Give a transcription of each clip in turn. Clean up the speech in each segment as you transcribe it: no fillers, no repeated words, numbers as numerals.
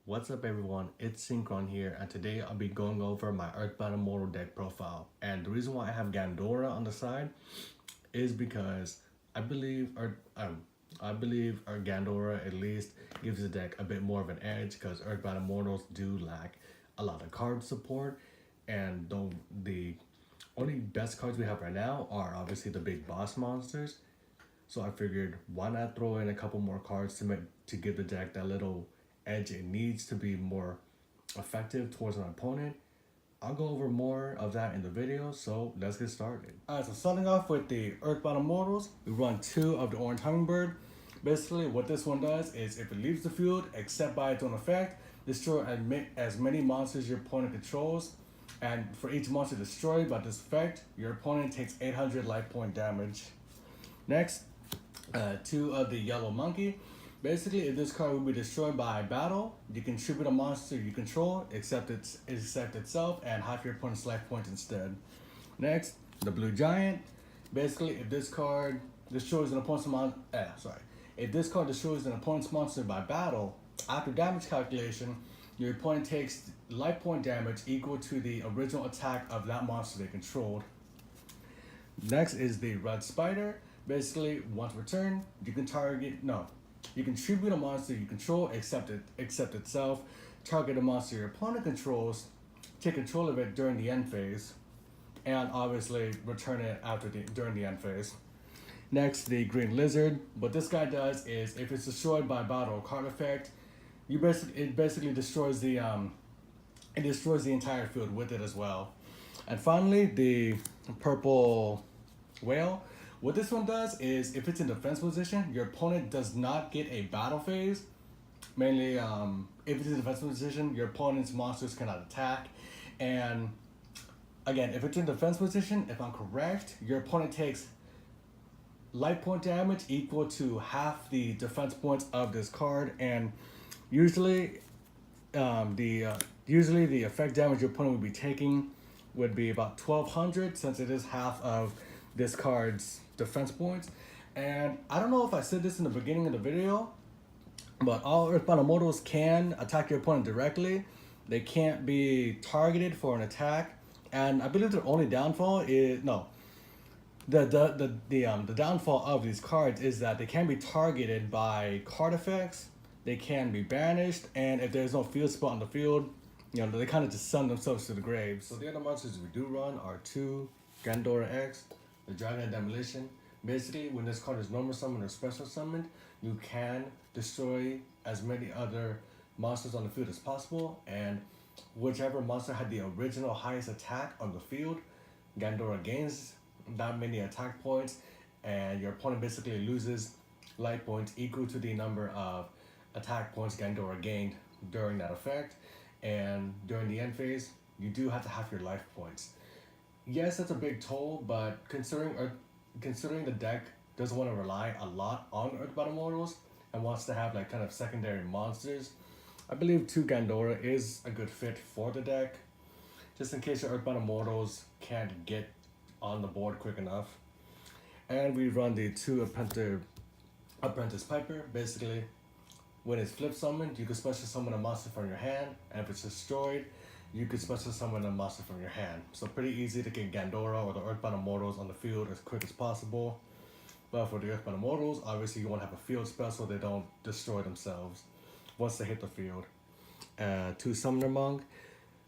What's up everyone, it's Synchron here and today I'll be going over my Earthbound Immortal deck profile. And the reason why I have Gandora on the side is because I believe our Gandora at least gives the deck a bit more of an edge because Earthbound Immortals do lack a lot of card support, and the only best cards we have right now are obviously the big boss monsters. So I figured why not throw in a couple more cards to give the deck that little edge it needs to be more effective towards an opponent. I'll go over more of that in the video, so let's get started. Alright, so starting off with the Earthbound Immortals, we run 2 of the Orange Hummingbird. Basically, what this one does is if it leaves the field, except by its own effect, destroy as many monsters your opponent controls. And for each monster destroyed by this effect, your opponent takes 800 life point damage. Next, 2 of the Yellow Monkey. Basically, if this card will be destroyed by battle, you can tribute a monster you control, except itself, and half your opponent's life points instead. Next, the Blue Giant. Basically, if this card destroys an opponent's if this card destroys an opponent's monster by battle, after damage calculation, your opponent takes life point damage equal to the original attack of that monster they controlled. Next is the Red Spider. Basically, once per turn, you can tribute a monster you control, except itself, target a monster your opponent controls, take control of it during the end phase, and obviously return it during the end phase. Next, the Green Lizard. What this guy does is if it's destroyed by battle or card effect, it basically destroys the entire field with it as well. And finally, the Purple Whale. What this one does is if it's in defense position, your opponent does not get a battle phase. Mainly, if it's in defense position, your opponent's monsters cannot attack. And again, if it's in defense position, if I'm correct, your opponent takes life point damage equal to half the defense points of this card. And usually, the effect damage your opponent would be taking would be about 1200, since it is half of this card's defense points. And I don't know if I said this in the beginning of the video, but all Earthbound Immortals can attack your opponent directly. They can't be targeted for an attack, and I believe their only downfall is the downfall of these cards is that they can be targeted by card effects. They can be banished, and if there's no field spot on the field, they kind of just send themselves to the grave. So the other monsters we do run are 2 Gandora-X, the Dragon of Demolition. Basically, when this card is normal summoned or special summoned, you can destroy as many other monsters on the field as possible, and whichever monster had the original highest attack on the field, Gandora gains that many attack points, and your opponent basically loses life points equal to the number of attack points Gandora gained during that effect. And during the end phase, you do have to have your life points. Yes, that's a big toll, but considering the deck doesn't want to rely a lot on Earthbound Immortals and wants to have kind of secondary monsters, I believe 2 Gandora is a good fit for the deck, just in case your Earthbound Immortals can't get on the board quick enough. And we run the 2 Apprentice Piper. Basically, when it's flip summoned, you can special summon a monster from your hand, and if it's destroyed, you could special summon a monster from your hand. So pretty easy to get Gandora or the Earthbound Immortals on the field as quick as possible. But for the Earthbound Immortals, obviously you want to have a field spell so they don't destroy themselves once they hit the field. 2 Summoner Monk,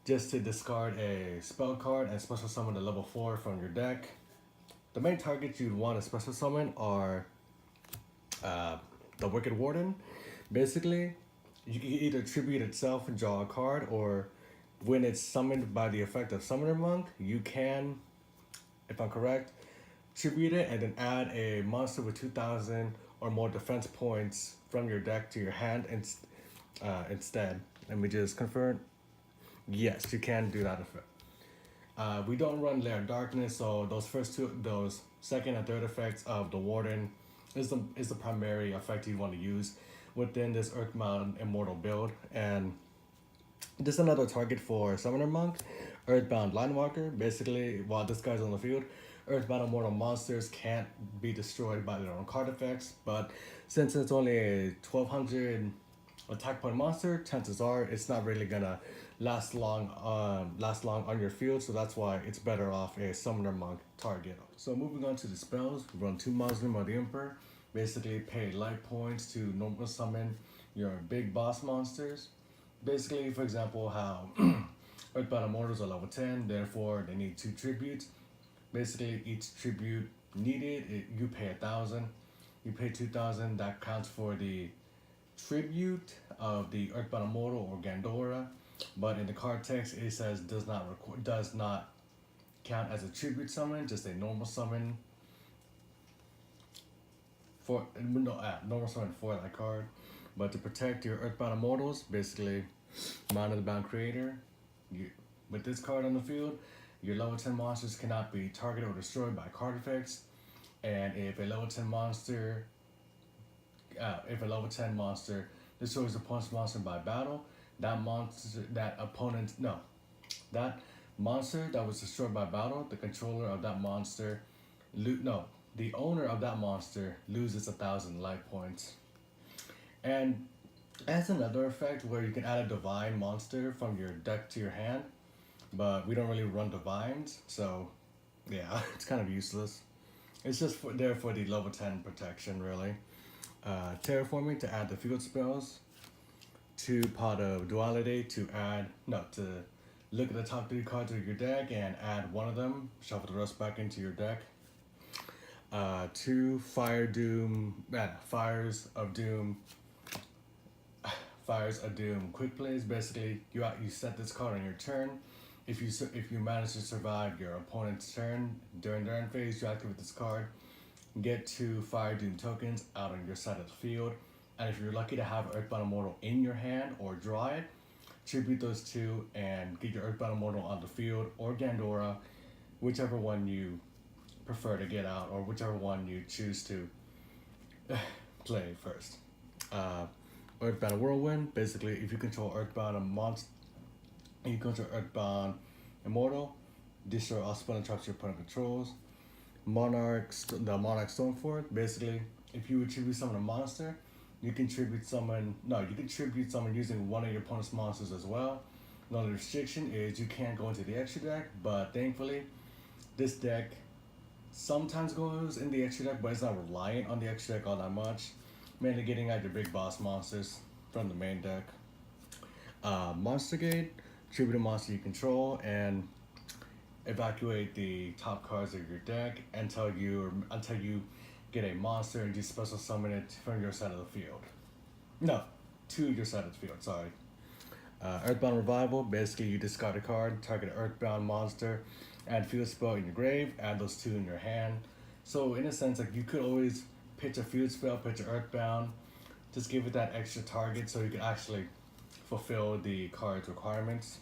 just to discard a spell card and special summon a level 4 from your deck. The main targets you'd want to special summon are the Wicked Warden. Basically, you can either tribute itself and draw a card, or when it's summoned by the effect of Summoner Monk, you can, if I'm correct, tribute it and then add a monster with 2000 or more defense points from your deck to your hand instead. Let me just confirm. Yes, you can do that effect. We don't run Lair of Darkness, so those second and third effects of the Warden is the primary effect you want to use within this Earthbound Immortal build. And just another target for Summoner Monk, Earthbound Linewalker. Basically, while this guy's on the field, Earthbound Immortal monsters can't be destroyed by their own card effects, but since it's only a 1200 attack point monster, chances are it's not really gonna last long on your field, so that's why it's better off a summoner monk target. So moving on to the spells, we run 2 Muslim of the Emperor. Basically pay life points to normal summon your big boss monsters. Basically, for example, how Earthbound Immortals are level 10, therefore they need 2 tributes. Basically, each tribute needed, you pay 1,000. You pay 2,000, that counts for the tribute of the Earthbound Immortal or Gandora, but in the card text it says does not count as a tribute summon, just a normal summon for normal summon for that card. But to protect your Earthbound Immortals, basically, Mind of the Bound Creator, with this card on the field, your level 10 monsters cannot be targeted or destroyed by card effects, and if a level 10 monster destroys the opponent's monster by battle, that monster that was destroyed by battle, the controller of that monster, the owner of that monster loses 1,000 life points. And as another effect where you can add a divine monster from your deck to your hand, but we don't really run divines, so yeah, it's kind of useless. It's just there for the level 10 protection, really. Terraforming to add the field spells. 2 Pot of Duality to look at the top 3 cards of your deck and add one of them, shuffle the rest back into your deck. 2 Fires of Doom quick plays. Basically, you set this card on your turn. If you manage to survive your opponent's turn during their end phase, you activate this card. Get 2 Fire Doom tokens out on your side of the field, and if you're lucky to have Earthbound Immortal in your hand or draw it, tribute those 2 and get your Earthbound Immortal on the field or Gandora, whichever one you prefer to get out or whichever one you choose to play first. Earthbound Whirlwind. Basically, if you control Earthbound Immortal, destroy all spell and traps your opponent controls. The Monarch Stormforth. Basically, if you would tribute summon a monster, you can tribute summon using one of your opponent's monsters as well. The only restriction is you can't go into the extra deck, but thankfully, this deck sometimes goes in the extra deck, but it's not reliant on the extra deck all that much. Mainly getting out your big boss monsters from the main deck. Monster Gate, tribute a monster you control and evacuate the top cards of your deck until you get a monster and just special summon it from your side of the field. No, to your side of the field, sorry. Earthbound Revival, basically you discard a card, target an Earthbound monster, add field spell in your grave, add those 2 in your hand. So in a sense, like you could always pitch a field spell, pitch an Earthbound, just give it that extra target so you can actually fulfill the card's requirements.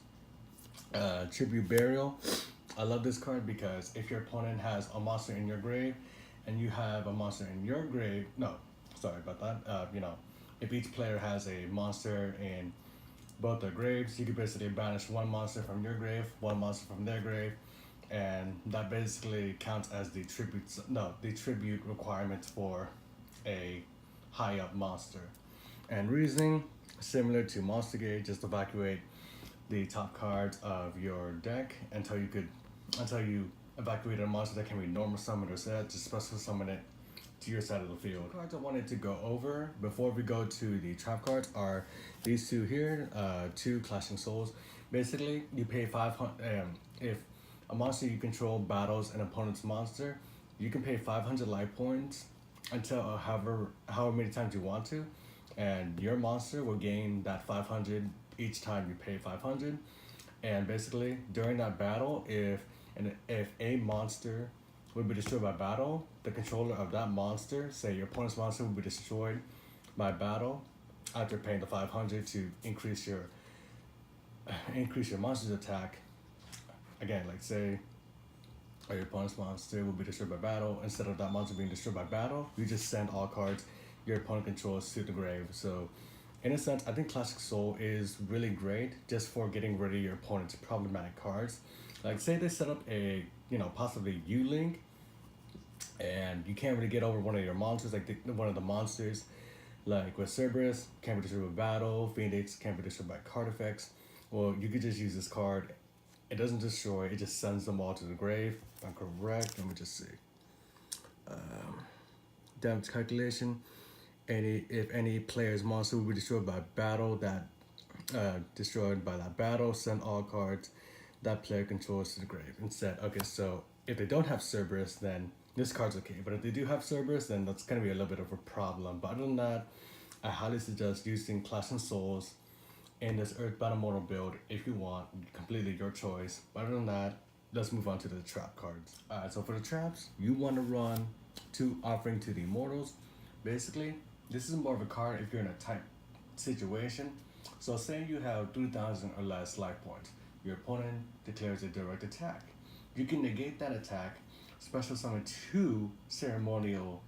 Tribute Burial. I love this card because if your opponent has a monster in your grave and you have a monster in your grave, if each player has a monster in both their graves, you can basically banish one monster from your grave, one monster from their grave, and that basically counts as the tribute requirements for a high up monster. And reasoning, similar to Monster Gate, just evacuate the top cards of your deck until you evacuate a monster that can be normal summoned or set, just special summon it to your side of the field. Cards I wanted to go over before we go to the trap cards are these 2 here, 2 Clashing Souls. Basically, you pay 500. If a monster you control battles an opponent's monster, you can pay 500 life points until however many times you want to, and your monster will gain that 500 each time you pay 500. And basically, during that battle, if a monster would be destroyed by battle, the controller of that monster, say your opponent's monster, will be destroyed by battle after paying the 500 to increase your monster's attack. Again, like say your opponent's monster will be destroyed by battle. Instead of that monster being destroyed by battle, you just send all cards your opponent controls to the grave. So in a sense, I think Classic Soul is really great just for getting rid of your opponent's problematic cards. Like say they set up a, possibly U-Link, and you can't really get over one of your monsters, one of the monsters Like with Cerberus, can't be destroyed with battle. Phoenix can't be destroyed by card effects. Well, you could just use this card. It doesn't destroy, it just sends them all to the grave. If I'm correct, let me just see. Damage calculation. If any player's monster will be destroyed by battle, destroyed by that battle, send all cards that player controls to the grave. Instead, okay, so if they don't have Cerberus, then this card's okay. But if they do have Cerberus, then that's gonna be a little bit of a problem. But other than that, I highly suggest using Clash and Souls in this Earthbound Immortal build if you want. Completely your choice. But other than that, let's move on to the trap cards. Alright, so for the traps, you want to run 2 Offering to the Immortals. Basically, this is more of a card if you're in a tight situation. So say you have 3,000 or less life points. Your opponent declares a direct attack. You can negate that attack, special summon 2 ceremonial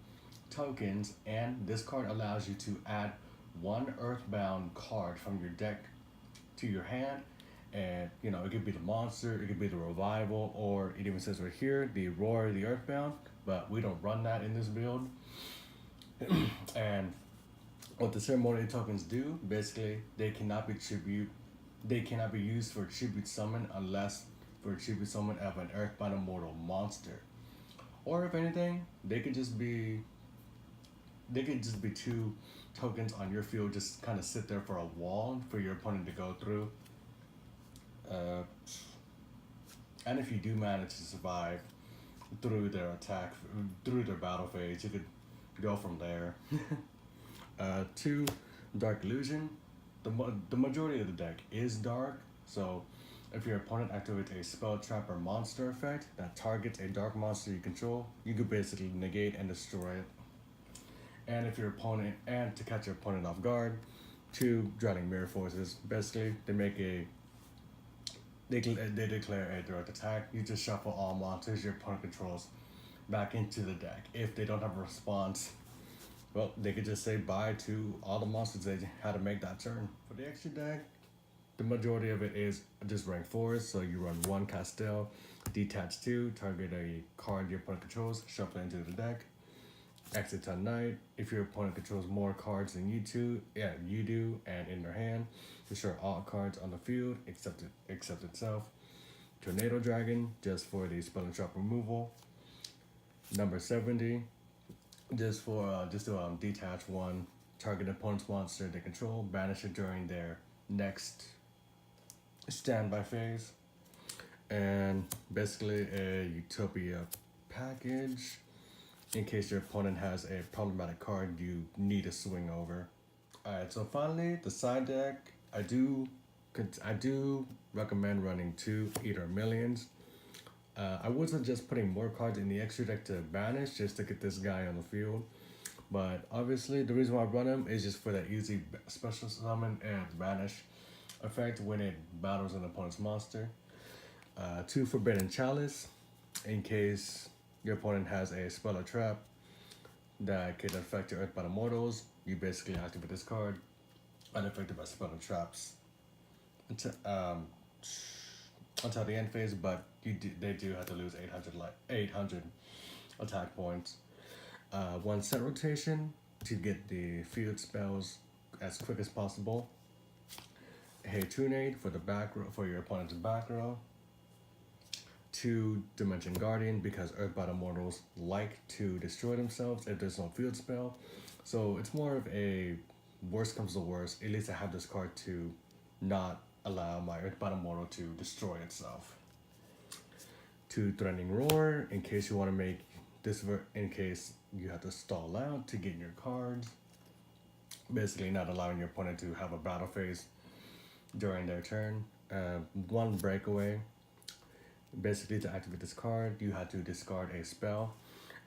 tokens, and this card allows you to add 1 Earthbound card from your deck to your hand. And you know, it could be the monster, it could be the revival, or it even says right here, the Roar, the Earthbound, but we don't run that in this build. And what the ceremonial tokens do, basically, they cannot be used for tribute summon unless for tribute summon of an Earthbound Immortal monster. Or if anything, they could just be 2 tokens on your field, just kind of sit there for a wall for your opponent to go through. And if you do manage to survive through their attack, through their battle phase, you could go from there. 2, Dark Illusion. The majority of the deck is dark, so if your opponent activates a spell, trap, or monster effect that targets a dark monster you control, you could basically negate and destroy it. And if your opponent, and to catch your opponent off guard, 2 Drowning Mirror Forces. Basically, they declare a direct attack. You just shuffle all monsters your opponent controls back into the deck. If they don't have a response, well, they could just say bye to all the monsters they had to make that turn. For the extra deck, the majority of it is just rank 4s, so you run 1 Castell, detach 2, target a card your opponent controls, shuffle it into the deck. Exit on night. If your opponent controls more cards than you do, and in their hand, destroy all cards on the field except itself. Tornado Dragon, just for the spell and trap removal. Number 70, just to detach 1 target opponent's monster they control, banish it during their next standby phase. And basically a Utopia package in case your opponent has a problematic card you need to swing over. Alright, so finally, the side deck, I do recommend running 2 Eater Millions. I would suggest putting more cards in the extra deck to banish just to get this guy on the field. But obviously, the reason why I run him is just for that easy special summon and banish effect when it battles an opponent's monster. 2 Forbidden Chalice, in case your opponent has a spell or trap that could affect your Earthbound Immortals. You basically activate this card, unaffected by spell or traps until the end phase, but they do have to lose 800 attack points. 1 set rotation to get the field spells as quick as possible. Hey Tunade for the back row, for your opponent's back row. 2 Dimension Guardian, because Earthbound Immortals like to destroy themselves if there's no field spell. So it's more of a worst comes to worst, at least I have this card to not allow my Earthbound Immortal to destroy itself. 2 Threatening Roar, in case you want to make this, in case you have to stall out to get your cards. Basically not allowing your opponent to have a battle phase during their turn. 1 Breakaway. Basically, to activate this card, you have to discard a spell,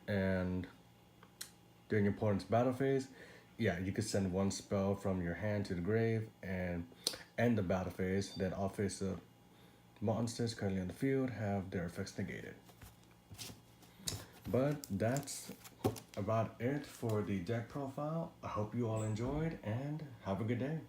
and during your opponent's battle phase, you could send 1 spell from your hand to the grave and end the battle phase. Then all face-up monsters currently on the field have their effects negated. But that's about it for the deck profile. I hope you all enjoyed, and have a good day.